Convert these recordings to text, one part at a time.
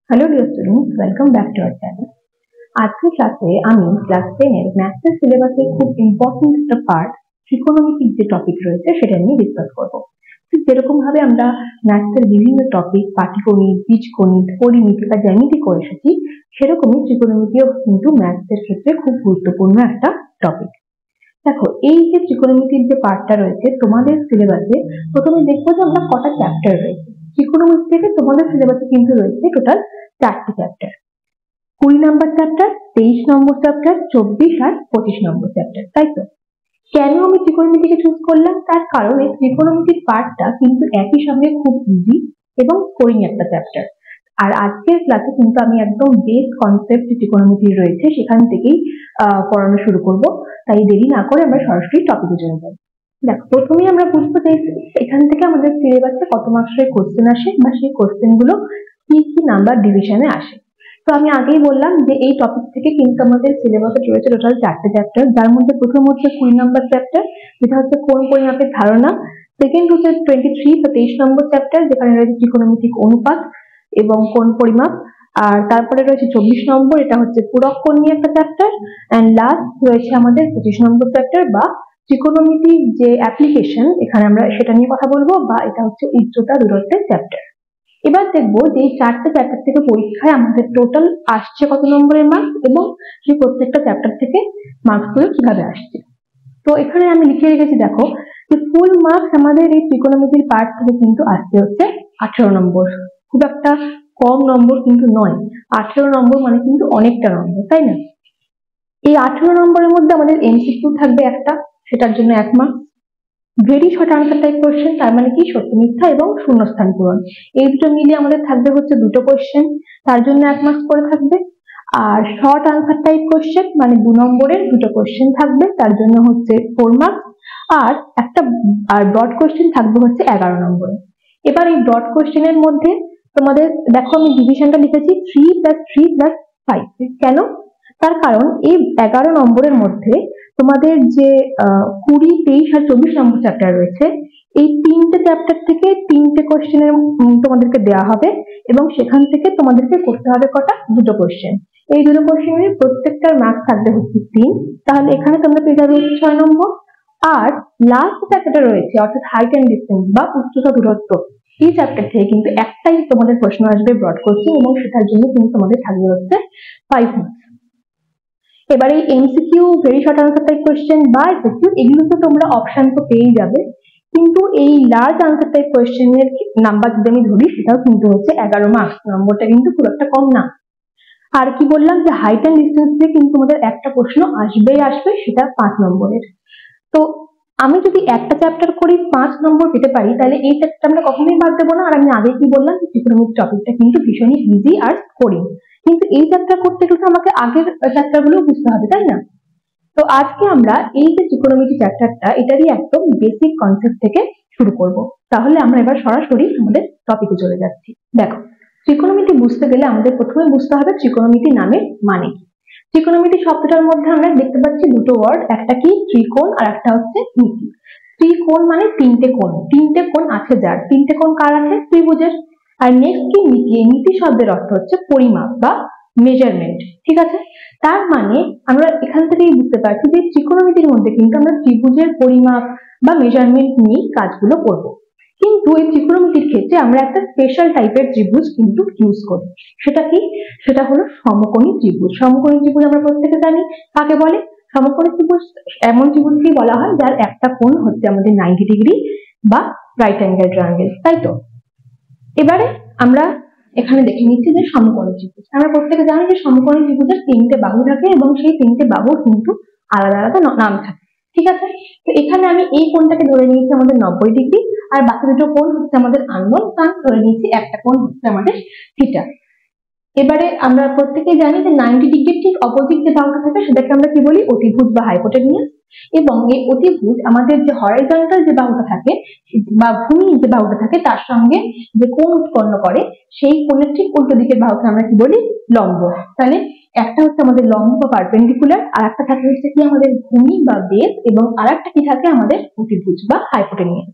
Hello dear students, welcome back to our channel. আজকের ক্লাসে আমি ক্লাস 10 এর ম্যাথসের সিলেবাসের খুব ইম্পর্টেন্ট একটা পার্ট ত্রিকোণমিতিক যে টপিক রয়েছে সেটা নিয়ে ডিসকাস করব। ঠিক যেরকম ভাবে আমরা ম্যাথসের বিভিন্ন টপিক পাটিগণিত, বীজগণিত, পরিমিতি বা জ্যামিতি করে এসেছি, সেরকমই ত্রিকোণমিতিও কিন্তু ম্যাথসের ক্ষেত্রে খুব গুরুত্বপূর্ণ একটা টপিক। দেখো, এই যে ত্রিকোণমিতির যে পার্টটা রয়েছে তোমাদের সিলেবাসে প্রথমে দেখবো যে আমরা কটা চ্যাপ্টার রয়েছে। ত্রিকোণমিতি থেকে তোমাদের সিলেবাসে কিন্তু রয়েছে টোটাল 4টে চ্যাপ্টার, 20 নম্বর চ্যাপ্টার, 23 নম্বর চ্যাপ্টার, 24 আর 25 নম্বর চ্যাপ্টার, তাই তো? কেন আমি ত্রিকোণমিতিকে চুজ করলাম? তার কারণ এই ত্রিকোণমিতির পার্টটা কিন্তু একই সঙ্গে খুব ইজি এবং স্কোরিং একটা চ্যাপ্টার। আর আজকের ক্লাসে কিন্তু আমি একদম বেস কনসেপ্ট ত্রিকোণমিতির রয়েছে সেখান থেকেই পড়ানো শুরু করব। তাই দেরি না করে আমরা সরাসরি টপিকে চলে যাই। দেখো, প্রথমেই আমরা বুঝতে চাইছি এখান থেকে আমাদের সিলেবাসে কত মার্কসের কোশ্চেন আসে বা সেই কোশ্চেন গুলো কি কি নাম্বার ডিভিশনে আসে। তো আমি আগেই বললাম যে এই টপিক থেকে কিন্তু আমাদের সিলেবাসে রয়েছে টোটাল 4টে চ্যাপ্টার, যার মধ্যে প্রথম হচ্ছে 20 নম্বর চ্যাপ্টার, যেটা হচ্ছে কোণ পরিমাপের ধারণা। সেকেন্ড হচ্ছে 23 নম্বর চ্যাপ্টার, যেখানে রয়েছে ত্রিকোণমিতিক অনুপাত এবং কোণ পরিমাপ। আর তারপরে রয়েছে 24 নম্বর, এটা হচ্ছে পূরক কোণ নিয়ে একটা চ্যাপ্টার। এন্ড লাস্ট রয়েছে আমাদের 25 নম্বর চ্যাপ্টার বা ত্রিকোণমিতির যে অ্যাপ্লিকেশন, এখানে আমরা সেটা নিয়ে কথা বলবো, বা এটা হচ্ছে উচ্চতা দূরত্বের চ্যাপ্টার। এবার দেখবো যে এই 4টে চ্যাপ্টার থেকে পরীক্ষায় আমাদের টোটাল আসছে কত নম্বরের মার্কস এবং সেই প্রত্যেকটা চ্যাপ্টার থেকে মার্কস গুলো কিভাবে আসছে। তো এখানে আমি লিখে রেখেছি, দেখো, যে ফুল মার্কস আমাদের এই ত্রিকোণমিতির পার্ট থেকে কিন্তু আসতে হচ্ছে 18 নম্বর। খুব একটা কম নম্বর কিন্তু নয়, 18 নম্বর মানে কিন্তু অনেকটা নম্বর, তাই না? এই 18 নম্বরের মধ্যে আমাদের এমসিকিউ থাকবে একটা, সেটার জন্য 1 marks. Very short answer type question, তার মানে কি সত্য মিথ্যা এবং শূন্যস্থান পূরণ, এই দুটো মিলিয়ে আমাদের থাকবে হচ্ছে 2টো কোশ্চেন, তার জন্য 1 মার্কস করে থাকবে। আর শর্ট আনসার টাইপ কোশ্চেন মানে 2 নম্বরের 2টো কোশ্চেন থাকবে, তার জন্য হচ্ছে 4 মার্কস। আর একটা ব্রড কোশ্চেন থাকবে হচ্ছে 11 নম্বরে। এবার এই ব্রড কোশ্চেনের মধ্যে তোমাদের দেখো আমি ডিভিশনটা লিখেছি 3+3+5। কেন? তার কারণ এই 11 নম্বরের মধ্যে তোমাদের যে 20, 23 আর 24 নম্বর চ্যাপ্টার রয়েছে, এই 3টে চ্যাপ্টার থেকে 3টে কোশ্চেনের তোমাদেরকে দেওয়া হবে এবং সেখান থেকে তোমাদেরকে করতে হবে কটা? 2টো কোশ্চেন। এই 2টো কোশ্চেনের প্রত্যেকটার মার্কস থাকবে হচ্ছে 3, তাহলে এখানে তোমরা পেয়ে যাবে 6 নম্বর। আর লাস্ট চ্যাপ্টারটা রয়েছে অর্থাৎ হাইট অ্যান্ড ডিস্টেন্স বা উচ্চতা দূরত্ব, এই চ্যাপ্টার থেকে কিন্তু একটাই তোমাদের প্রশ্ন আসবে ব্রড কোশ্চেন এবং সেটার জন্য কিন্তু তোমাদের থাকবে হচ্ছে 5 মার্কস। এবারে MCQ, very short answer type question বা এসকিউ, এগুলো তো তোমরা অপশন তো পেয়েই যাবে, কিন্তু এই লার্জ আনসার টাইপ কোশ্চেনের নাম্বার যদি আমি ধরি সেটাও কিন্তু হচ্ছে 11 মার্কস, নম্বরটা কিন্তু খুব একটা কম না। আর কি বললাম যে হাইট অ্যান্ড ডিস্টেন্স দিয়ে কিন্তু তোমাদের একটা প্রশ্ন আসবেই আসবে, সেটা 5 নম্বরের। তো আমি যদি একটা চ্যাপ্টার করি 5 নম্বর পেতে পারি, তাহলে এই চ্যাপ্টারটা আমরা কখনোই বাদ দেবো না। আর আমি আগে কি বললাম, ত্রিকোণমিতিক টপিকটা কিন্তু ভীষণই ইজি আর স্কোরিং, কিন্তু এই চ্যাপ্টার করতে গেলে আমাকে আগের চ্যাপ্টার গুলো বুঝতে হবে, তাই না? তো আজকে আমরা এই যে ত্রিকোণমিতি চ্যাপ্টারটা, এটারই একদম বেসিক কনসেপ্ট থেকে শুরু করব। তাহলে আমরা এবার সরাসরি আমাদের টপিকে চলে যাচ্ছি। দেখো, ত্রিকোণমিতি বুঝতে গেলে আমাদের প্রথমে বুঝতে হবে ত্রিকোণমিতি নামের মানে কি। ত্রিকোণমিতি শব্দটার মধ্যে আমরা দেখতে পাচ্ছি দুটো ওয়ার্ড, একটা কি ত্রিকোণ আর একটা হচ্ছে মিতি। ত্রিকোণ মানে 3টে কোণ, 3টে কোণ আছে যার, 3টে কোণ কার আছে? ত্রিভুজের। আর নেক্সট কি মিতি, এই মিতি শব্দের অর্থ হচ্ছে পরিমাপ বা মেজারমেন্ট, ঠিক আছে? তার মানে আমরা এখান থেকেই বুঝতে পারছি যে ত্রিকোণমিতির মধ্যে কিন্তু আমরা ত্রিভুজের পরিমাপ বা মেজারমেন্ট নিয়ে কাজগুলো করব। কিন্তু এই ত্রিকোণমিতির ক্ষেত্রে আমরা একটা স্পেশাল টাইপের ত্রিভুজ কিন্তু ইউজ করি। সেটা কি? সেটা হলো সমকোণী ত্রিভুজ। সমকোণী ত্রিভুজ আমরা প্রত্যেকে জানি কাকে বলে। সমকোণী ত্রিভুজ এমন ত্রিভুজকেই বলা হয় যার একটা কোণ হচ্ছে আমাদের 90 ডিগ্রি বা রাইট অ্যাঙ্গেল ট্রায়াঙ্গেল, তাই তো? এবারে আমরা এখানে দেখে নিচ্ছি যে সমকোণী ত্রিভুজ, আমরা প্রত্যেকে জানি যে সমকোণী ত্রিভুজের 3টে বাহু থাকে এবং সেই 3টে বাহুর কিন্তু আলাদা আলাদা নাম থাকে, ঠিক আছে? তো এখানে আমি এই কোণটাকে ধরে নিয়েছি আমাদের 90 ডিগ্রি, আর বাকি দুটো কোণ হচ্ছে আমাদের আননোন, তার ধরে নিয়েছি একটা কোণ হচ্ছে আমাদের থিটা। এবারে আমরা প্রত্যেকেই জানি যে 90 ডিগ্রির ঠিক অপোজিট যে বাহুটা থাকে সেটাকে আমরা কি বলি? অতিভুজ বা হাইপোটেনিয়াস। এবং এই অতিভুজ আমাদের যে হরাইজন্টাল যে বাহুটা থাকে বা ভূমি যে বাহুটা থাকে তার সঙ্গে যে কোণ উৎপন্ন করে, সেই কোণের ঠিক উল্টো দিকের বাহুকে আমরা কি বলি? লম্ব। তাহলে একটা হচ্ছে আমাদের লম্ব বা পারপেন্ডিকুলার, আর একটা থাকে হচ্ছে কি আমাদের ভূমি বা বেস, এবং আর একটা কি থাকে আমাদের অতিভুজ বা হাইপোটেনিয়াস।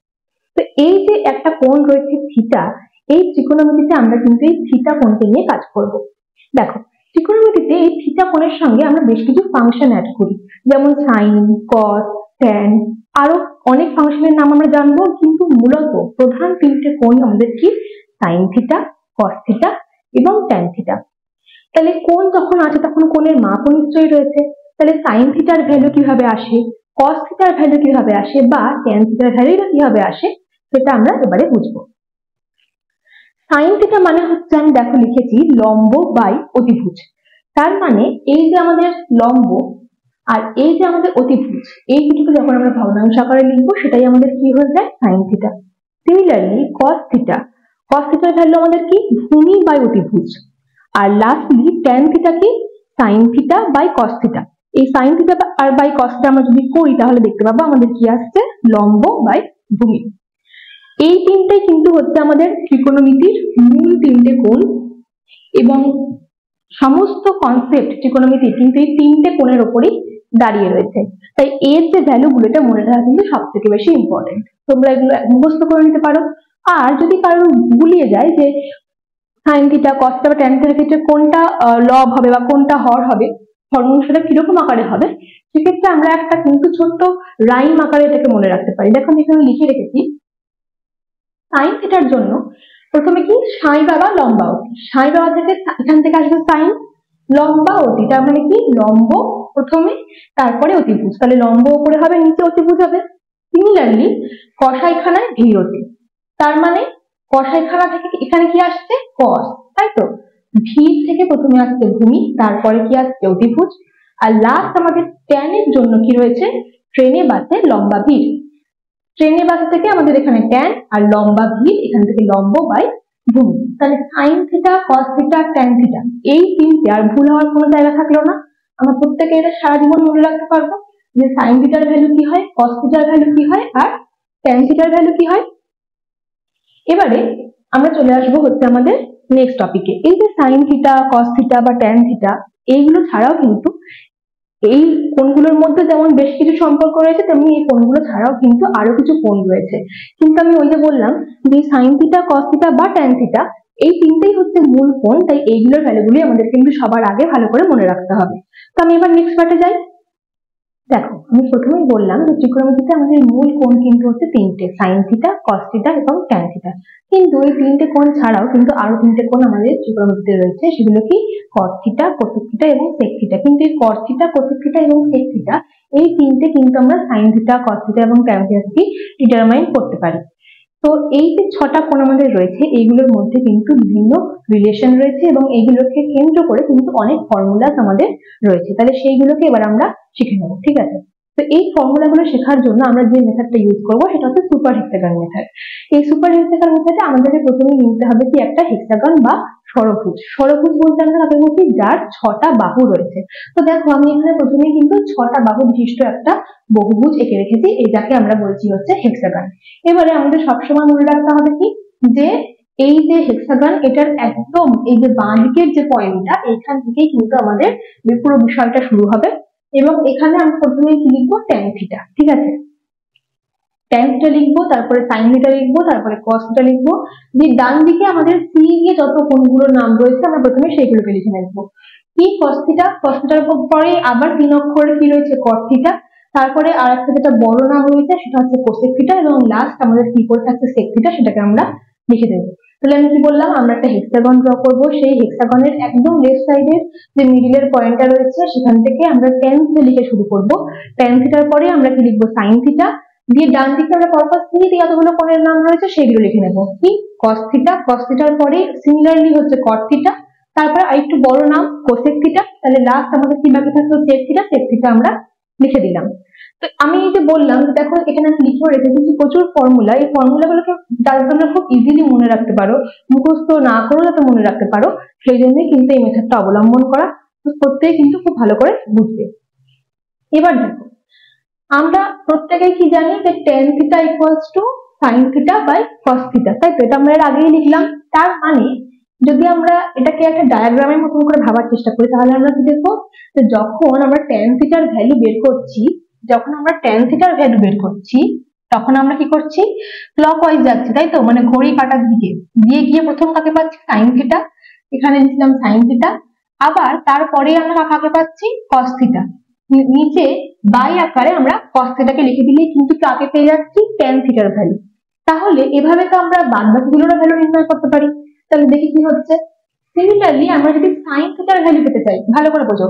তো এই যে একটা কোণ রয়েছে থিটা, এই ত্রিকোণমিতিতে আমরা কিন্তু এই থিটা কোণকে নিয়ে কাজ করব। দেখো, ত্রিকোণমিতিতে এই থিটা কোণের সঙ্গে আমরা বেশ কিছু ফাংশন অ্যাড করি, যেমন সাইন, কস, ট্যান, আরো অনেক ফাংশনের নাম আমরা জানবো, কিন্তু মূলত প্রধান তিনটে কোণ আমাদের কি? সাইন থিটা, কস থিটা এবং ট্যান থিটা। তাহলে কোণ যখন আছে তখন কোণের মাপও নিশ্চয়ই রয়েছে। তাহলে সাইন থিটার ভ্যালু কিভাবে আসে, কস থিটার ভ্যালু কিভাবে আসে, বা ট্যান থিটার ভ্যালু কিভাবে আসে, সেটা আমরা এবারে বুঝবো। সাইন থিটা মানে হচ্ছে, আমি দেখো লিখেছি লম্ব বাই অতিভুজ। তার মানে এই যে আমাদের লম্ব আর এই যে আমাদের অতিভুজ, এই দুটোকে যখন আমরা ভগ্নাংশ আকারে লিখবো সেটাই আমাদের কি হয়ে যায়? Sine theta. Similarly cos theta, cos থিটার ভ্যালু আমাদের কি? ভূমি বাই অতিভুজ। আর লাস্টলি ট্যান থিটা কি? Sine theta by cos theta. এই সাইন থিটা আর বাই কস থিটা আমরা যদি করি তাহলে দেখতে পাবো আমাদের কি আসছে? লম্ব বাই ভূমি। এই তিনটাই কিন্তু হচ্ছে আমাদের ত্রিকোণমিতির মূল তিনটে কোণ, এবং সমস্ত কনসেপ্ট ত্রিকোণমিতির কিন্তু এই তিনটে কোণের উপরই দাঁড়িয়ে রয়েছে। তাই এর যে ভ্যালুগুলো, এটা মনে রাখা কিন্তু সব থেকে বেশি ইম্পর্টেন্ট। তোমরা এগুলো মুখস্থ করে নিতে পারো। আর যদি কারোর গুলিয়ে যায় যে সাইন থিটা, কস থিটা বা ট্যান থিটার ক্ষেত্রে কোনটা লব হবে বা কোনটা হর হবে, হরমংশটা কিরকম আকারে হবে, সেক্ষেত্রে আমরা একটা কিন্তু ছোট্ট রাইম আকারে এটাকে মনে রাখতে পারি। দেখো আমি এখানে লিখে রেখেছি, সাইন থিটার জন্য প্রথমে কি? সাই বাবা লম্বা অতি। সাই বাবা থেকে এখান থেকে আসবে সাইন, লম্বা অতি তার মানে কি? লম্ব প্রথমে, তারপরে অতিভুজ। তাহলে লম্ব উপরে হবে, নিচে অতিভুজ হবে। সিমিলারলি কষাইখানায় ধীর অতি, তার মানে কষাইখানা থেকে এখানে কি আসছে? কস, তাই তো? ভিড় থেকে প্রথমে আসছে ভূমি, তারপরে কি আসছে? অতিভুজ। আর লাস্ট আমাদের ট্যানের জন্য কি রয়েছে? ট্রেনে বাসে লম্বা ভিড়। ট্রেনে বাসে থেকে আমাদের এখানে ট্যান, আর লম্বা ভিড় এখান থেকে লম্ব বাই ভূমি। তাহলে sign theta, cos theta, tan theta, এই তিনটে আর ভুল হওয়ার কোনো জায়গা থাকলো না। আমরা প্রত্যেকে এটা সারা জীবন মনে রাখতে পারবো যে সাইন থিটার ভ্যালু কি হয়, কস থিটার ভ্যালু কি হয়, আর ট্যান থিটার ভ্যালু কি হয়। এবারে আমরা চলে আসবো হচ্ছে আমাদের নেক্সট টপিকে। এই যে সাইন থিটা, কস থিটা বা ট্যান থিটা, এইগুলো ছাড়াও কিন্তু এই কোণগুলোর মধ্যে যেমন বেশ কিছু সম্পর্ক রয়েছে, তেমনি এই কোণগুলো ছাড়াও কিন্তু আরো কিছু কোণ রয়েছে। কিন্তু আমি ওই যে বললাম যে সাইন থিটা, কস থিটা বা ট্যান থিটা, এই তিনটেই হচ্ছে মূল কোণ, তাই এইগুলোর ভ্যালুগুলি আমাদের কিন্তু সবার আগে ভালো করে মনে রাখতে হবে। তো আমি এবার নেক্সট পার্টে যাই। দেখো, আমি প্রথমেই বললাম যে ত্রিকোণমিতিতে আমাদের মূল কোণ কিন্তু হচ্ছে তিনটে, সাইন থিটা, কস থিটা এবং ট্যান থিটা। কিন্তু এই তিনটে কোণ ছাড়াও কিন্তু আরো তিনটে কোণ আমাদের ত্রিকোণমিতিতে রয়েছে, সেগুলো কি? কট থিটা, কোসেক থিটা এবং সেক থিটা। কিন্তু এই কট থিটা, কোসেক থিটা এবং সেক থিটা, এই তিনটে কিন্তু আমরা সাইন থিটা, কস থিটা এবং ট্যান থিটা থেকে ডিটারমাইন করতে পারি। তো এই যে ছটা কোণ আমাদের রয়েছে, এইগুলোর মধ্যে কিন্তু বিভিন্ন রিলেশন রয়েছে, এবং এইগুলোকে কেন্দ্র করে কিন্তু অনেক ফর্মুলাস আমাদের রয়েছে। তাহলে সেইগুলোকে এবার আমরা শিখে নেব, ঠিক আছে? তো এই ফর্মুলাগুলো শেখার জন্য আমরা যে মেথডটা ইউজ করবো সেটা হচ্ছে সুপার হেক্সাগন মেথড। এই সুপার হেক্সাগন মেথডে আমাদেরকে প্রথমেই নিতে হবে কি? একটা হেক্সাগন বা ষড়ভুজ। ষড়ভুজ বলতে আমরা তাদের মধ্যে যার ছটা বাহু রয়েছে। তো দেখো, আমি এখানে প্রথমেই কিন্তু ছটা বাহু বিশিষ্ট একটা বহুভুজ এঁকে রেখেছি, এই যাকে আমরা বলছি হচ্ছে হেক্সাগন। এবারে আমাদের সবসময় মনে রাখতে হবে কি? যে এই যে হেক্সাগন, এটার একদম এই যে বাঁ দিকের যে পয়েন্টটা, এখান থেকেই কিন্তু আমাদের পুরো বিষয়টা শুরু হবে। এবং এখানে আমি প্রথমে কি লিখবো? ট্যান থিটা, ঠিক আছে? ট্যান থিটা লিখবো, তারপরে সাইন থিটা লিখবো, তারপরে কস থিটা লিখবো। যে ডান দিকে আমাদের সি দিয়ে যত কোণগুলোর নাম রয়েছে আমরা প্রথমে সেইগুলোকে লিখে নেবো। কি? কস থিটা। কস থিটার পরে আবার 3 অক্ষরের কি রয়েছে? কট থিটা। তারপরে আর একটা যেটা বড় নাম রয়েছে সেটা হচ্ছে কোসেক থিটা, এবং লাস্ট আমাদের কি পড়ে থাকছে? সেক থিটা, সেটাকে আমরা লিখে দেবো। তাহলে আমি কি বললাম? আমরা একটা হেক্সাগন ড্র করবো। সেই হেক্সাগনের একদম লেফট সাইডের যে মিডিলের পয়েন্টটা রয়েছে সেখান থেকে আমরা ট্যান থিটা লিখে শুরু করবো। ট্যান থিটার পরে আমরা কি লিখবো? Sine theta. দিয়ে ডান দিকে আমরা পরপর সি দিয়ে যতগুলো কোণের নাম রয়েছে সেগুলো লিখে নেবো। কি? কস থিটা। কস থিটার পরে সিমিলারলি হচ্ছে কট থিটা, তারপর আরেকটু বড় নাম কোসেক থিটা। তাহলে লাস্ট আমাদের কি বাকি থাকলো? Sec theta. সেক থিটা আমরা লিখে দিলাম। তো আমি এই যে বললাম, দেখো এখানে আমি লিখে রেখেছি প্রচুর ফর্মুলা। এই ফর্মুলাগুলোকে যাতে তোমরা খুব ইজিলি মনে রাখতে পারো, মুখস্থ না করেও যাতে মনে রাখতে পারো, সেই জন্যই কিন্তু এই মেথডটা অবলম্বন করা। তো প্রত্যেকে কিন্তু খুব ভালো করে বুঝবে। এবার দেখো, আমরা প্রত্যেকেই কি জানি যে tan theta equals to sine theta by cos theta, তাই তো? এটা আমরা এর আগেই লিখলাম। তার মানে যদি আমরা এটাকে একটা ডায়াগ্রামের মতন করে ভাবার চেষ্টা করি, তাহলে আমরা কি দেখবো? যে যখন আমরা ট্যান থিটার ভ্যালু বের করছি, তখন আমরা কি করছি, ক্লকওয়াইজ যাচ্ছি, তাই তো, মানে ঘড়ি কাঁটার দিকে দিয়ে গিয়ে প্রথম কাকে পাচ্ছি, সাইন থিটা, এখানে লিখলাম সাইন থিটা। আবার তারপরে আমরা কাকে পাচ্ছি, কস থিটা। নিচে বাই আকারে আমরা কস থিটাকে লিখে দিলেই কিন্তু কাকে পেয়ে যাচ্ছি, ট্যান থিটার ভ্যালু। তাহলে এভাবে তো আমরা বাদবাকিগুলোর ভ্যালু নির্ণয় করতে পারি। তাহলে দেখি কি হচ্ছে। সিমিলারলি আমরা যদি সাইন থিটার ভ্যালু পেতে চাই, ভালো করে বোঝো,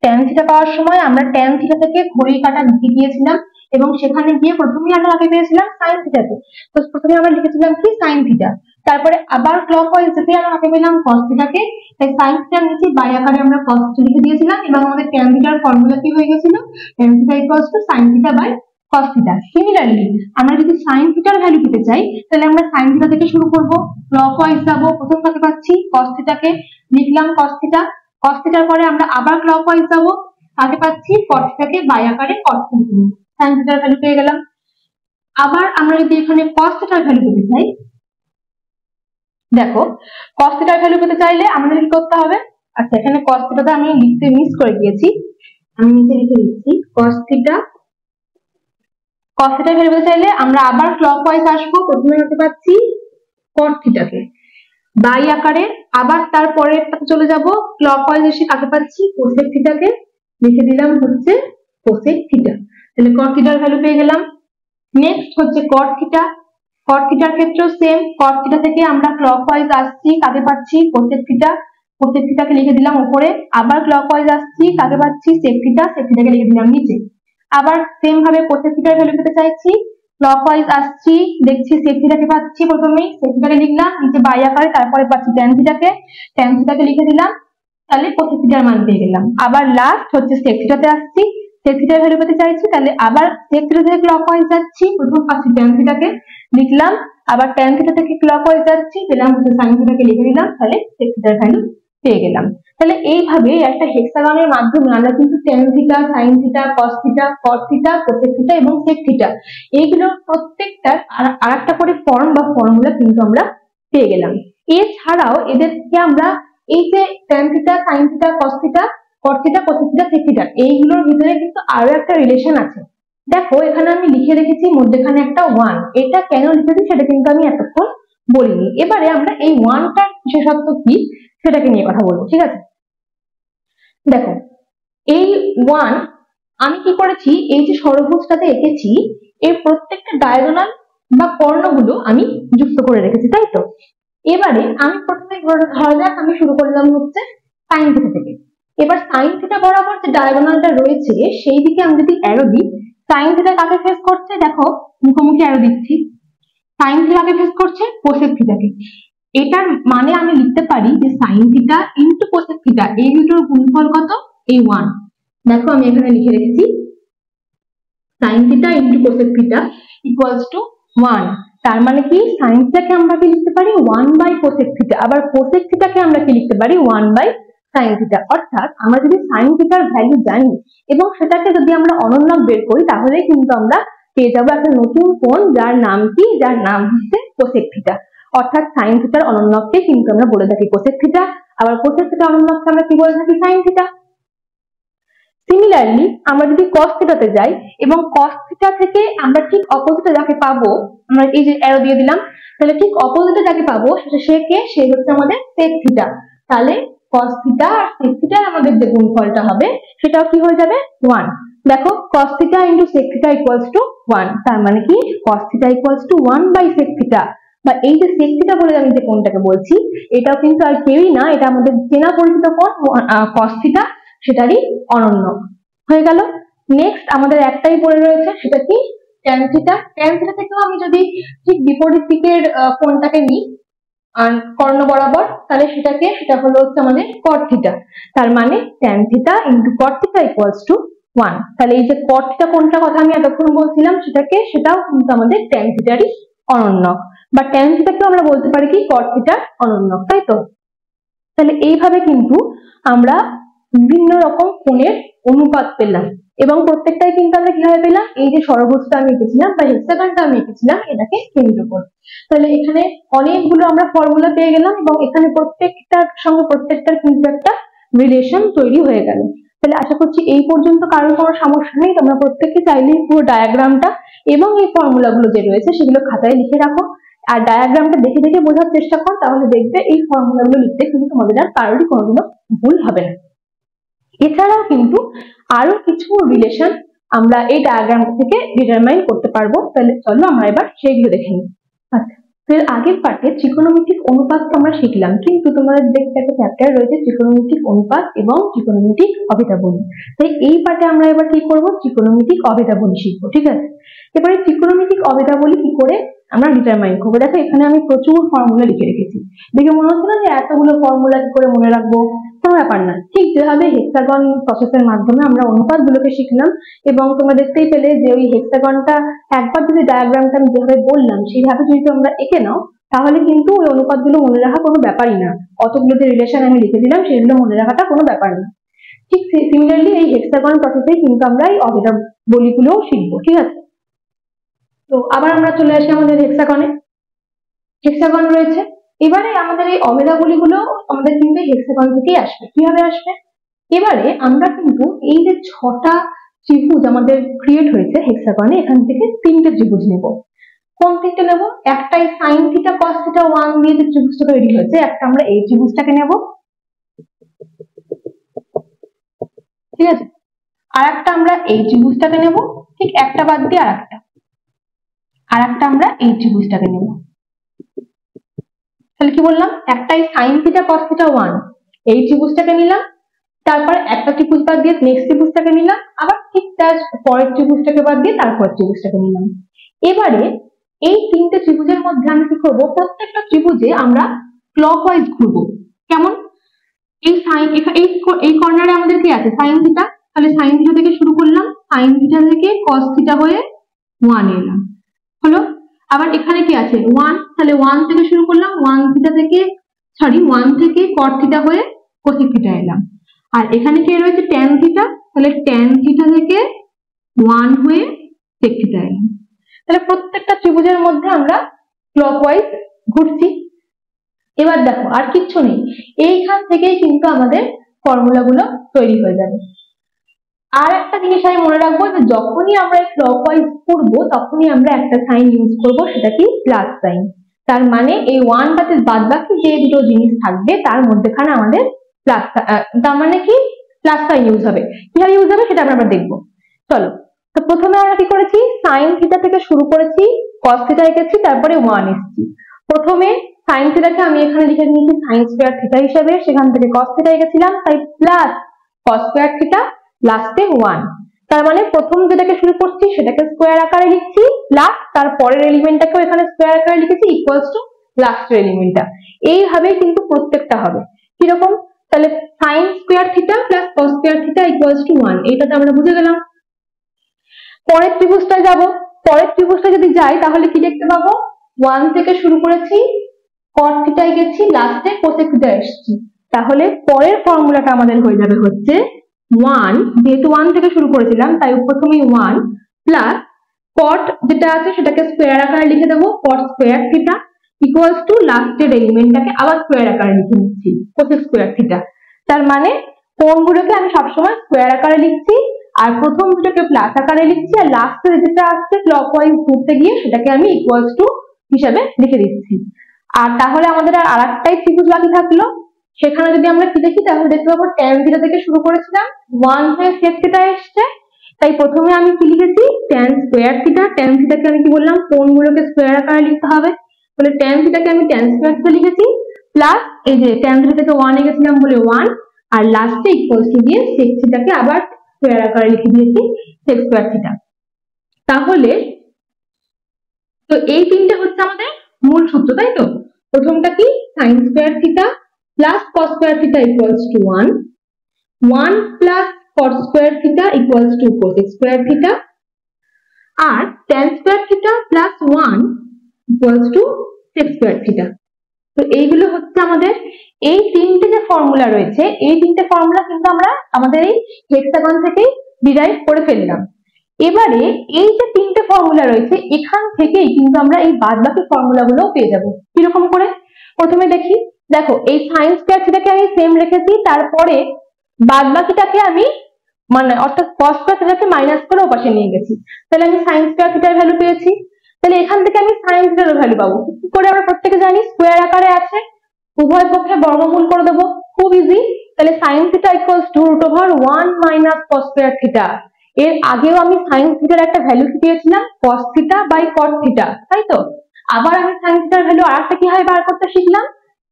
ট্যান থিটা পাওয়ার সময় আমরা ট্যান থিটা থেকে ঘড়ির কাঁটা দিকে গিয়েছিলাম এবং সেখানে গিয়ে প্রথমেই আমরা কাকে পেয়েছিলাম, সাইন থিটাকে। তো প্রথমে আমরা লিখেছিলাম কি, সাইন থিটা। তারপরে আবার ক্লকওয়াইজ যেতে আমরা কাকে পেলাম, কস থিটাকে। তাই সাইন থিটার নিচে বাই আকারে আমরা কস থিটা লিখে দিয়েছিলাম এবং আমাদের ট্যান থিটার ফর্মুলা কি হয়ে গেছিল, tan theta equals to sine theta by cos theta. Similarly আমরা যদি সাইন থিটার ভ্যালু পেতে চাই, তাহলে আমরা সাইন থিটা থেকে শুরু করব, ক্লকওয়াইজ যাবো, প্রথম কাকে পাচ্ছি, কস থিটাকে, লিখলাম কস থিটা। কস থিটার পরে আমরা আবার ক্লকওয়াইজ যাবো, কাকে পাচ্ছি, কস থিটাকে বাই আকারে কস থিটা, সাইন থিটার ভ্যালু পেয়ে গেলাম। আবার আমরা যদি এখানে কস থিটার ভ্যালু পেতে চাই, দেখো কস থিটার ভ্যালু পেতে চাইলে আমাদের কি করতে হবে, আচ্ছা এখানে কস থিটাটা আমি লিখতে মিস করে গিয়েছি, আমি নিচে লিখে দিচ্ছি কস থিটা। কস থিটার ভ্যালু পেতে চাইলে আমরা আবার ক্লকওয়াইজ আসবো, প্রথমে হতে পাচ্ছি কট থিটাকে বাই আকারে, আবার তারপরে চলে যাব ক্লকওয়াইজ এসে কাকে পাচ্ছি, কোসেক থিটাকে, লিখে দিলাম হচ্ছে কোসেক থিটা। তাহলে কট থিটার ভ্যালু পেয়ে গেলাম। নেক্সট হচ্ছে কট থিটা। কট থিটার ক্ষেত্রেও সেম, কট থিটা থেকে আমরা ক্লকওয়াইজ আসছি, কাকে পাচ্ছি, কোসেক থিটা। কোসেক থিটাকে লিখে দিলাম উপরে, আবার ক্লকওয়াইজ আসছি, কাকে পাচ্ছি, সেক থিটা। সেক থিটাকে লিখে দিলাম নিচে। আবার সেম ভাবে কোসেক থিটার ভ্যালু পেতে চাইছি, ক্লকওয়াইজ আসছি, দেখছি সেক থিটাকে পাচ্ছি, প্রথমেই সেক থিটাকে লিখলাম নিচে বাই আকারে, তারপরে পাচ্ছি ট্যান থিটাকে, ট্যান থিটাকে লিখে দিলাম, তাহলে কোসেক থিটার মান পেয়ে গেলাম। আবার লাস্ট হচ্ছে সেক থিটাতে আসছি, সেক থিটার ভ্যালু পেতে চাইছি, তাহলে আবার সেক থিটা থেকে ক্লকওয়াইজ যাচ্ছি, প্রথম পাচ্ছি ট্যান থিটাকে, লিখলাম, আবার ট্যান থিটা থেকে ক্লকওয়াইজ যাচ্ছি, পেলাম হচ্ছে সাইন থিটাকে, লিখে দিলাম, তাহলে সেক থিটার ভ্যালু পেয়ে গেলাম। তাহলে এইভাবে একটা হেক্সাগনের মাধ্যমে আমরা কিন্তু tan theta, sine theta, cos theta, cot theta, cosec theta এবং সেক থিটা এইগুলোর প্রত্যেকটার আরেকটা করে ফর্ম বা ফর্মুলা কিন্তু আমরা পেয়ে গেলাম। এছাড়াও এদেরকে আমরা এই যে tan theta, sine theta, cos theta, cot theta, cosec theta, sec theta এইগুলোর ভিতরে কিন্তু আরো একটা রিলেশন আছে। দেখো এখানে আমি লিখে রেখেছি মধ্যখানে একটা ওয়ান, এটা কেন লিখেছি সেটা কিন্তু আমি এতক্ষণ বলিনি। এবারে আমরা এই ওয়ানটার বিশেষত্ব কি সেটাকে নিয়ে কথা বলবো, ঠিক আছে। দেখো এই ওয়ান আমি কি করেছি, এই যে ষড়ভুজটাতে এঁকেছি এর প্রত্যেকটা ডায়াগোনাল বা কর্ণগুলো আমি যুক্ত করে রেখেছি, তাই তো। এবারে আমি প্রথমে ধরা যাক আমি শুরু করলাম হচ্ছে সাইন থিটা থেকে। এবার সাইন থিটা বরাবর যে ডায়াগোনালটা রয়েছে সেই দিকে আমি যদি অ্যারো দিই, সাইন থিটা কাকে ফেস করছে, দেখো মুখোমুখি অ্যারো দিচ্ছি, সাইন থিটাকে ফেস করছে কোসেক থিটাকে। এটার মানে আমি লিখতে পারি যে sine theta into cosec theta এই দুটোর গুণফল কত, এই ওয়ান। দেখো আমি এখানে লিখে রেখেছি sine theta into cosec theta equals two one. তার মানে কি সাইন থিটাকে আমরা কি লিখতে পারি, ওয়ান বাই কোসেক থিটা, আবার কোসেক থিটাকে আমরা কি লিখতে পারি, ওয়ান বাই সাইন থিটা। অর্থাৎ আমরা যদি সাইন থিটার ভ্যালু জানি এবং সেটাকে যদি আমরা অনন্যক বের করি, তাহলে কিন্তু আমরা পেয়ে যাবো একটা নতুন কোণ, যার নাম কি, যার নাম হচ্ছে কোসেক থিটা। অর্থাৎ সাইন থিটার অনন্যককে কিন্তু আমরা বলে থাকি কোসেক থিটা, আবার কোসেক থিটার অনন্যককে আমরা কি বলে থাকি, সাইন থিটা। সিমিলারলি আমরা যদি কস থিটাতে যাই এবং কস থিটা থেকে আমরা ঠিক অপোজিটে যাকে পাবো, আমরা এই যে অ্যারো দিয়ে দিলাম, তাহলে ঠিক অপোজিটে যাকে পাবো সে হচ্ছে আমাদের সেক থিটা। তাহলে কস থিটা আর সেক থিটার আমাদের যে গুণফলটা হবে সেটাও কি হয়ে যাবে, ওয়ান। দেখো cos theta into sec theta equals to 1, তার মানে কি cos theta equals to 1 by sec theta, বা এই যে sec theta বলে আমি যে কোণটাকে বলছি এটাও কিন্তু আর কেউই না, এটা আমাদের চেনা পরিচিত কোণ cos theta, সেটারই অনন্যক হয়ে গেল। নেক্সট আমাদের একটাই পড়ে রয়েছে, সেটা কি tan theta। tan theta থেকেও আমি যদি ঠিক বিপরীত দিকের কোণটাকে নিই কর্ণ বরাবর, তাহলে সেটা হলো হচ্ছে আমাদের cot theta। তার মানে tan theta into cot theta equals to 1। তাহলে এই যে cot theta কোণটার কথা আমি এতক্ষণ বলছিলাম সেটাও কিন্তু আমাদের tan theta-রই অনন্যক, বা tan theta-কেও আমরা বলতে পারি কি cot theta-র অনন্যক, তাই তো। তাহলে এইভাবে কিন্তু আমরা বিভিন্ন রকম কোণের অনুপাত পেলাম এবং প্রত্যেকটাই কিন্তু আমরা কিভাবে পেলাম, এই যে ষড়ভুজটা আমি এঁকেছিলাম বা হেক্সাগনটা আমি এঁকেছিলাম এটাকে কেন্দ্র করে। তাহলে এখানে অনেকগুলো আমরা ফর্মুলা পেয়ে গেলাম এবং এখানে প্রত্যেকটার সঙ্গে প্রত্যেকটার কিন্তু একটা রিলেশন তৈরি হয়ে গেল। তাহলে আশা করছি এই পর্যন্ত কারোর কোনো সমস্যা নেই। তোমরা প্রত্যেকে চাইলেই পুরো ডায়াগ্রামটা এবং এই ফর্মুলাগুলো যে রয়েছে সেগুলো খাতায় লিখে রাখো, আর ডায়াগ্রামটা দেখে দেখে বোঝার চেষ্টা করো, তাহলে দেখবে এই ফর্মুলাগুলো লিখতে কিন্তু তোমাদের আর কারোরই কোনোদিনও ভুল হবে না। এছাড়াও কিন্তু আরো কিছু রিলেশন আমরা এই ডায়াগ্রাম থেকে ডিটারমাইন করতে পারবো। তাহলে চলো আমরা এবার সেইগুলো দেখে নিই। আচ্ছা, এর আগের পার্টে ত্রিকোণমিতিক অনুপাত আমরা শিখলাম, কিন্তু তোমাদের দেখতে একটা চ্যাপ্টার রয়েছে ত্রিকোণমিতিক অনুপাত এবং ত্রিকোণমিতিক অভেদাবলী। তাই এই পার্টে আমরা এবার কি করব, ত্রিকোণমিতিক অভেদাবলী শিখবো। ঠিক আছে, এবারে ত্রিকোণমিতিক অভেদাবলী কি করে আমরা ডিটারমাইন করবো। দেখো এখানে আমি প্রচুর ফর্মুলা লিখে রেখেছি, দেখে মনে হচ্ছে না যে এতগুলো ফর্মুলা কি করে মনে রাখবো, কোনো ব্যাপার না। ঠিক যেভাবে হেক্সাগন প্রসেসের মাধ্যমে আমরা অনুপাতগুলোকে শিখলাম এবং তোমরা দেখতেই পেলে যে ওই হেক্সাগনটা একবার যদি ডায়াগ্রামটা আমি যেভাবে বললাম সেইভাবে যদি তোমরা এঁকে নাও, তাহলে কিন্তু ওই অনুপাতগুলো মনে রাখা কোনো ব্যাপারই না। অতগুলো যে রিলেশন আমি লিখে দিলাম সেগুলো মনে রাখাটা কোনো ব্যাপার না। ঠিক সিমিলারলি এই হেক্সাগন প্রসেসে কিন্তু আমরা এই অভেদাবলীগুলোও শিখবো। ঠিক আছে, তো আবার আমরা চলে আসি আমাদের হেক্সাগনে। হেক্সাগন রয়েছে, এবারে আমাদের এই অভেদাবলীগুলো আমাদের কিন্তু হেক্সাগন থেকেই আসবে। কিভাবে আসবে, এবারে আমরা কিন্তু এই যে 6টা ত্রিভুজ আমাদের ক্রিয়েট হয়েছে হেক্সাগনে, এখান থেকে 3টে ত্রিভুজ নেব। কোন 3টে নেব, একটাই সাইন থিটা কস থিটা 1 দিয়ে যে ত্রিভুজটা তৈরি হয়েছে, একটা আমরা এই ত্রিভুজটাকে নেব। ঠিক আছে, আর একটা আমরা এই ত্রিভুজটাকে নেব, ঠিক একটা বাদ দিয়ে আর একটা আমরা এই ত্রিভুজটাকে নেব। তাহলে কি বললাম, একটাই সাইন থিটা কস থিটা 1 এই ত্রিভুজটাকে নিলাম, তারপর একটা ত্রিভুজ বাদ দিয়ে নেক্সট ত্রিভুজটাকে নিলাম, আবার ঠিক তার পরের ত্রিভুজটাকে বাদ দিয়ে তারপর ত্রিভুজটাকে নিলাম। এবারে এই 3টে ত্রিভুজের মধ্যে আমি কি করব, প্রত্যেকটা ত্রিভুজে আমরা ক্লকওয়াইজ ঘুরবো। কেমন, এই সাইন এই কর্নারে আমাদের কি আছে, সাইন থিটা, তাহলে সাইন থিটা থেকে শুরু করলাম, সাইন থিটা থেকে কস থিটা হয়ে 1 এলাম, হলো। আবার এখানে কি আছে 1, তাহলে 1 থেকে শুরু করলাম, 1 থেকে কট থিটা হয়ে কোসেক থিটা এলাম। আর এখানে কি রয়েছে ট্যান থিটা, তাহলে ট্যান থিটা থেকে 1 হয়ে সেক থিটা এলাম। তাহলে প্রত্যেকটা ত্রিভুজের মধ্যে আমরা ক্লকওয়াইজ ঘুরছি। এবার দেখো আর কিচ্ছু নেই, এইখান থেকেই কিন্তু আমাদের ফর্মুলাগুলো তৈরি হয়ে যাবে। আর একটা জিনিস আমি মনে রাখবো যে যখনই আমরা ক্লকওয়াইজ করবো তখনই আমরা একটা সাইন ইউজ করব, সেটা কি প্লাস সাইন। তার মানে এই 1 বাদে বাদ বাকি যে দুটো জিনিস থাকবে তার মধ্যেখানে আমাদের প্লাস, তার মানে কি প্লাস সাইন ইউজ হবে। কিভাবে ইউজ হবে সেটা আমরা দেখবো। চলো, তো প্রথমে আমরা কি করেছি, সাইন থিটা থেকে শুরু করেছি, কস থিটা এঁকেছি, তারপরে 1 এসেছি। প্রথমে সাইন থিটাকে আমি এখানে লিখে নিয়েছি সাইন স্কয়ার থিটা হিসেবে, সেখান থেকে কস থিটা এঁকেছিলাম, তাই প্লাস কস স্কয়ার থিটা লাস্টে 1। তার মানে প্রথম যেটাকে শুরু করছি সেটাকে স্কয়ার আকারে লিখছি, প্লাস তার পরের এলিমেন্টটাকেও এখানে স্কয়ার আকারে লিখেছি, ইকুয়ালস টু লাস্টের এলিমেন্টটা। এইভাবে কিন্তু প্রত্যেকটা হবে। কিরকম, তাহলে sign square theta plus cos square theta equals to 1, এইটাতে আমরা বুঝে গেলাম। পরের ত্রিভুজটায় যাব, পরের ত্রিভুজটা যদি যাই তাহলে কি দেখতে পাবো, 1 থেকে শুরু করেছি, কট থিটায় গেছি, লাস্টে কোসেক থিটা এসেছি। তাহলে পরের ফর্মুলাটা আমাদের হয়ে যাবে হচ্ছে 1, যেহেতু 1 থেকে শুরু করেছিলাম তাই প্রথমেই 1 প্লাস কট যেটা আছে সেটাকে স্কয়ার আকারে লিখে দেবো, কট স্কয়ার থিটা ইকুয়ালস টু লাস্টের এলিমেন্টটাকে আবার স্কয়ার আকারে লিখে নিচ্ছি, কোসেক স্কয়ার থিটা। তার মানে কোণগুলোকে আমি সবসময় স্কয়ার আকারে লিখছি, আর প্রথম দুটোকে প্লাস আকারে লিখছি, আর লাস্টে যেটা আসছে ক্লকওয়াইজ ঘুরতে গিয়ে সেটাকে আমি ইকুয়ালস টু হিসাবে লিখে দিচ্ছি। আর তাহলে আমাদের আর আরেকটাই ত্রিভুজ বাকি থাকলো, সেখানে যদি আমরা কি দেখি তাহলে দেখতে পাবো ট্যান থিটা থেকে শুরু করেছিলাম, 1 হয়ে সেক থিটা এসছে, তাই প্রথমে আমি কি লিখেছি ট্যান স্কয়ার থিটা। ট্যান থিটাকে আমি কি বললাম, কোণগুলোকে স্কয়ার আকারে লিখতে হবে, তাহলে ট্যান থিটাকে আমি ট্যান স্কয়ার থিটা লিখেছি, প্লাস এই যে ট্যান থিটা থেকে 1 এ গেছিলাম বলে 1, আর লাস্টে ইকুয়ালস টু দিয়ে সেক থিটাকে আবার স্কয়ার আকারে লিখে দিয়েছি, সেক স্কয়ার থিটা। তাহলে তো এই তিনটে হচ্ছে আমাদের মূল সূত্র, তাই তো। প্রথমটা কি, sine square theta plus cos square theta equals to 1, 1 plus cot square theta equals to cosec square theta, আর tan square theta plus 1 equals to sec square theta. তো এইগুলো হচ্ছে আমাদের এই তিনটে যে ফর্মুলা রয়েছে, এই তিনটে ফর্মুলা কিন্তু আমরা আমাদের এই হেক্সাগন থেকেই ডিরাইভ করে ফেললাম। এবারে এই যে তিনটে ফর্মুলা রয়েছে এখান থেকেই কিন্তু আমরা এই বাদবাকি ফর্মুলাগুলো পেয়ে যাব। কিরকম করে, প্রথমে দেখি, দেখো এই সাইন স্কয়ার থিটাকে আমি সেম রেখেছি, তারপরে বাদবাকিটাকে আমি মানে অর্থাৎ cos স্কয়ার থিটাকে মাইনাস করে ওপাশে নিয়ে গেছি, তাহলে আমি sin স্কয়ার থিটার ভ্যালু পেয়েছি। তাহলে এখান থেকে আমি sin থিটার ভ্যালু পাবো কি করে, আমরা প্রত্যেকে জানি স্কয়ার আকারে আছে, উভয় পক্ষে বর্গমূল করে দেবো, খুব ইজি। তাহলে sin theta equals to √1 minus cos square theta. এর আগেও আমি sin থিটার একটা ভ্যালু পেয়েছিলাম cos theta by cot theta, তাই তো? আবার আমি sin থিটার ভ্যালু আরেকটা কিভাবে বার করতে শিখলাম,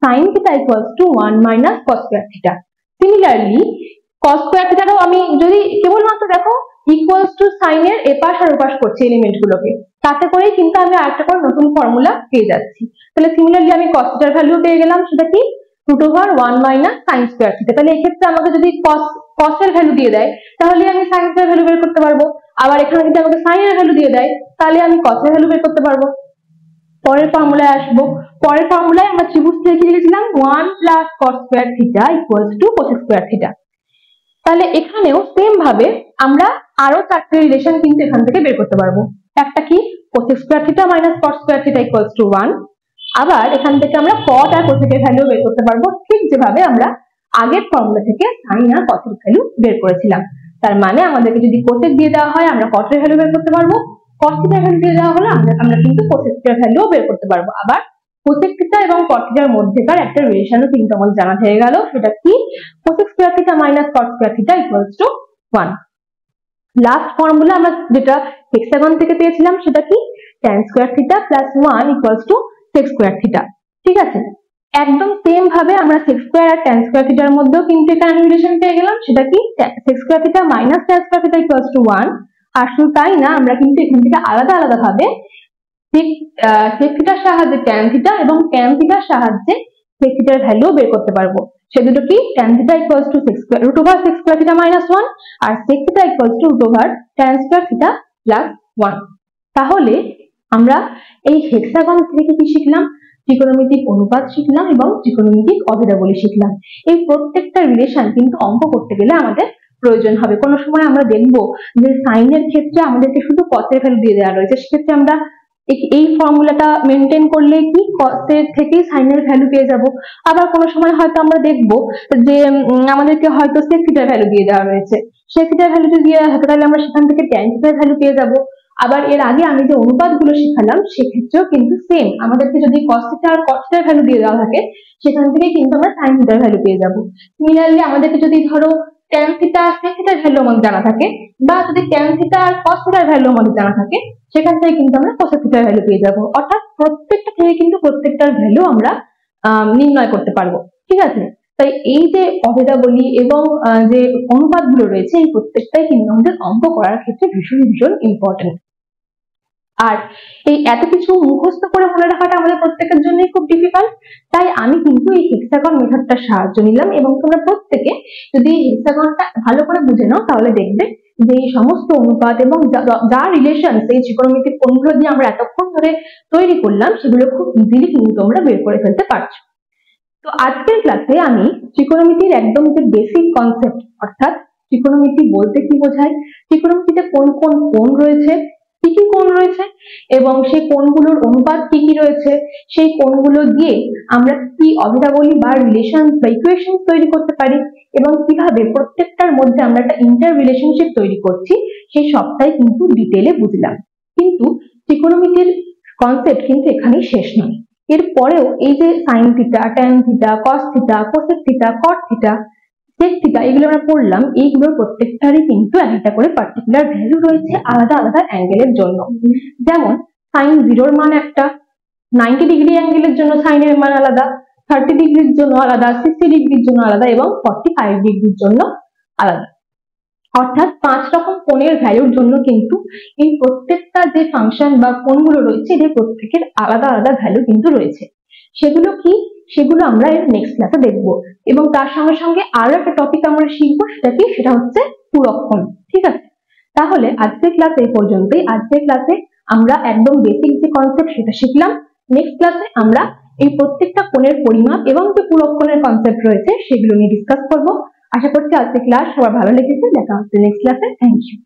sin theta equals to 1 minus cos square theta. Similarly cos square থিটাটাও আমি যদি কেবলমাত্র দেখো ইকুয়ালস টু সাইন এর এপাশ আর ওপাশ করছি এলিমেন্ট গুলোকে, তাতে করেই কিন্তু আমি আরেকটা করে নতুন ফর্মুলা পেয়ে যাচ্ছি। তাহলে সিমিলারলি আমি cos থিটার ভ্যালু পেয়ে গেলাম, সেটা কি √1 মাইনাস sin স্কয়ার থিটা। তাহলে এক্ষেত্রে আমাকে যদি cos এর ভ্যালু দিয়ে দেয় তাহলে আমি sin এর ভ্যালু বের করতে পারবো, আবার এখানে যদি আমাকে sin এর ভ্যালু দিয়ে দেয় তাহলে আমি cos এর ভ্যালু বের করতে পারবো। পরের ফর্মুলায় আসবো, পরের ফর্মুলায় আমরা ত্রিভুজ থেকে লিখেছিলাম 1 plus cos square theta equals two cos square theta. তাহলে এখানেও সেম ভাবে আমরা আরো চারটে রিলেশন কিন্তু এখান থেকে বের করতে পারবো। একটা কি cos square theta minus cos square theta equals to 1। আবার এখান থেকে আমরা cot আর cosec এর ভ্যালু বের করতে পারবো, ঠিক যেভাবে আমরা আগের ফর্মুলা থেকে sin আর cos এর ভ্যালু বের করেছিলাম। তার মানে আমাদেরকে যদি cosec দিয়ে দেওয়া হয় আমরা cot এর ভ্যালু বের করতে পারবো, cos থিটার ভ্যালু দিয়ে দেওয়া হলে আমরা কিন্তু cosec থিটার ভ্যালুও বের করতে পারবো। আবার cosec থিটা এবং cot থিটার মধ্যেকার একটা রিলেশনও কিন্তু আমাদের জানা হয়ে গেল, সেটা কি cosec square theta minus cot square theta equals to 1। Last formula আমরা যেটা হেক্সাগন থেকে পেয়েছিলাম সেটা কি tan square theta plus 1 equals to sec square theta. ঠিক আছে, একদম সেম ভাবে আমরা sec স্কয়ার আর tan স্কয়ার থিটার মধ্যেও কিন্তু এখানে রিলেশন পেয়ে গেলাম, সেটা কি sec square theta minus tan square theta equals to 1। আর শুধু তাই না, আমরা কিন্তু এখান থেকে আলাদা আলাদা ভাবে sec থিটার সাহায্যে tan থিটা এবং tan থিটার সাহায্যে sec থিটার ভ্যালু বের করতে পারবো। সে দুটো কি tan theta equals to √sec square theta minus 1 আর sec theta equals to √tan square theta plus 1। তাহলে আমরা এই হেক্সাগন থেকে কি শিখলাম, ত্রিকোণমিতিক অনুপাত শিখলাম এবং ত্রিকোণমিতিক অভেদাবলী শিখলাম। এই প্রত্যেকটা রিলেশন কিন্তু অঙ্ক করতে গেলে আমাদের প্রয়োজন হবে। কোনো সময় আমরা দেখবো যে সাইনের ক্ষেত্রে আমাদেরকে শুধু cos এর ভ্যালু দিয়ে দেওয়া রয়েছে, সেক্ষেত্রে আমরা এই ফর্মুলাটা মেনটেন করলে কি cos এর থেকেই sin এর ভ্যালু পেয়ে যাব। আবার কোনো সময় হয়তো আমরা দেখবো যে আমাদেরকে হয়তো sec থিটার ভ্যালু দিয়ে দেওয়া রয়েছে, sec থিটার ভ্যালু যদি দেওয়া থাকে তাহলে আমরা সেখান থেকে tan থিটার ভ্যালু পেয়ে যাব। আবার এর আগে আমি যে অনুপাতগুলো শেখালাম সেক্ষেত্রেও কিন্তু সেম, আমাদেরকে যদি cos থিটা আর cot থিটার ভ্যালু দিয়ে দেওয়া থাকে সেখান থেকে কিন্তু আমরা sin থিটার ভ্যালু পেয়ে যাব। সিমিলারলি আমাদেরকে যদি ধরো tan থিটা আর sec থিটার ভ্যালু আমাদের জানা থাকে, বা যদি tan থিটা আর cos থিটার ভ্যালু আমাদের জানা থাকে, সেখান থেকে কিন্তু আমরা cosec থিটার ভ্যালু পেয়ে যাব। অর্থাৎ প্রত্যেকটা থেকে কিন্তু প্রত্যেকটার ভ্যালু আমরা নির্ণয় করতে পারবো। ঠিক আছে, তাই এই যে অভেদাবলী এবং যে অনুপাতগুলো রয়েছে এই প্রত্যেকটাই কিন্তু আমাদের অঙ্ক করার ক্ষেত্রে ভীষণ ভীষণ ইম্পর্টেন্ট। আর এই এত কিছু মুখস্থ করে মনে রাখাটা আমাদের প্রত্যেকের জন্যই খুব ডিফিকাল্ট, তাই আমি কিন্তু এই হেক্সাগন মেথডটার সাহায্য নিলাম। এবং তোমরা প্রত্যেকে যদি এই হেক্সাগনটা ভালো করে বুঝে নাও তাহলে দেখবে যে এই সমস্ত অনুপাত এবং যা রিলেশন এই ত্রিকোণমিতিক কোণগুলো দিয়ে আমরা এতক্ষণ ধরে তৈরি করলাম সেগুলো খুব ইজিলি কিন্তু তোমরা বের করে ফেলতে পারছো। তো আজকের ক্লাসে আমি ত্রিকোণমিতির একদম যে বেসিক কনসেপ্ট, অর্থাৎ ত্রিকোণমিতি বলতে কি বোঝায়, ত্রিকোণমিতিতে কোন কোন কোণ রয়েছে, কি কি কোণ রয়েছে এবং সেই কোণগুলোর অনুপাত কি কি রয়েছে, সেই কোণগুলো দিয়ে আমরা কি অভেদাবলী বা রিলেশন বা ইকুয়েশন তৈরি করতে পারি এবং কিভাবে প্রত্যেকটার মধ্যে আমরা একটা ইন্টার রিলেশনশিপ তৈরি করছি, সেই সবটাই কিন্তু ডিটেইলে বুঝলাম। কিন্তু ত্রিকোণমিতির কনসেপ্ট কিন্তু এখানেই শেষ নয়, এরপরেও এই যে sin theta, tan theta, cos theta, cosec theta, cot theta, sec theta এগুলো আমরা পড়লাম, এইগুলোর প্রত্যেকটারই কিন্তু একটা করে পার্টিকুলার ভ্যালু রয়েছে আলাদা আলাদা অ্যাঙ্গেলের জন্য। যেমন sin 0 এর মান একটা, 90 ডিগ্রি অ্যাঙ্গেলের জন্য sin এর মান আলাদা, 30 ডিগ্রির জন্য আলাদা, 60 ডিগ্রির জন্য আলাদা এবং 45 ডিগ্রির জন্য আলাদা। অর্থাৎ 5 রকম কোণের ভ্যালুর জন্য কিন্তু এই প্রত্যেকটা যে ফাংশন বা কোণগুলো রয়েছে এদের প্রত্যেকের আলাদা আলাদা ভ্যালু কিন্তু রয়েছে। সেগুলো কি, সেগুলো আমরা এর নেক্সট ক্লাসে দেখব। এবং তার সঙ্গে সঙ্গে আরো একটা টপিক আমরা শিখবো, সেটা কি, সেটা হচ্ছে পুরক্ষণ। ঠিক আছে, তাহলে আজকের ক্লাস এই পর্যন্তই। আজকের ক্লাসে আমরা একদম বেসিক যে কনসেপ্ট সেটা শিখলাম। নেক্সট ক্লাসে আমরা এই প্রত্যেকটা কোণের পরিমাপ এবং যে পুরক্ষণের কনসেপ্ট রয়েছে সেগুলো নিয়ে ডিসকাস করব। আশা করছি আজকের ক্লাস সবার ভালো লেগেছে। দেখা হচ্ছে নেক্সট ক্লাসে। Thank you.